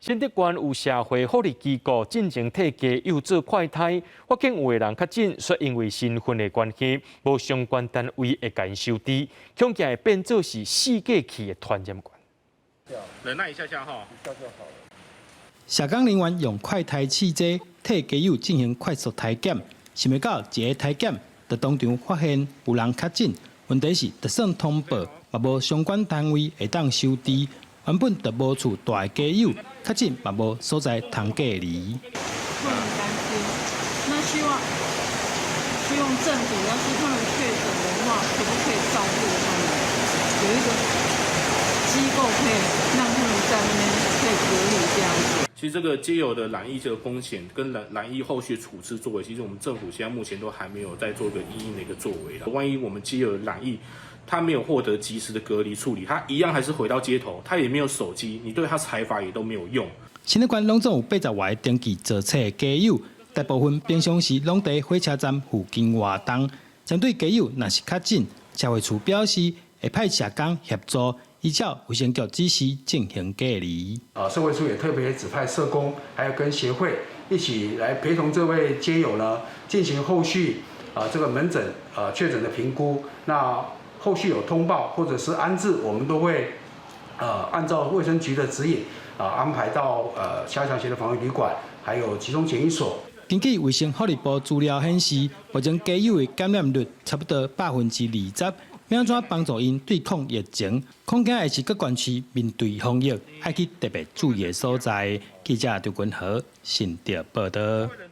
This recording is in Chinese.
新竹县有社会福利机构进行替家幼做快筛，发现有个人确诊，说因为身份的关系，无相关单位会甲因收治，恐惊会变做是世界级的传染源。忍耐一下下哈，一下就好了。社工人员用快筛试剂替家友进行快速体检，想要到一个体检，就当场发现有人确诊。问题是，就算通报，嘛无相关单位会当收治。原本就无厝大的家友，确诊嘛无所在通隔离。会很担心，那希望政府要是他们确诊的话，可不可以照顾他们？有一个机构可以让他们在那边可以隔离这样子。其实这个街友的染疫这个风险跟染疫后续处置作为，其实我们政府现在目前都还没有在做一个因应的一个作为了。万一我们街友染疫，他没有获得及时的隔离处理，他一样还是回到街头，他也没有手机，你对他采罚也都没有用。新竹县拢总有80外登记注册的家友，大部分平常时拢在火车站附近活动。针对家友若是确诊，社会处表示会派社工协助，依照卫生局指示进行隔离。社会处也特别指派社工，还有跟协会一起来陪同这位街友呢，进行后续这个门诊确诊的评估。那后续有通报或者是安置，我们都会按照卫生局的指引安排到加强型的防疫旅馆，还有集中检疫所。根据卫生福利部资料显示，目前家友的感染率差不多20%。要安怎帮助因对抗疫情？恐惊会是各县市面对防疫，爱去特别注意的所在。记者刘君和新竹报道。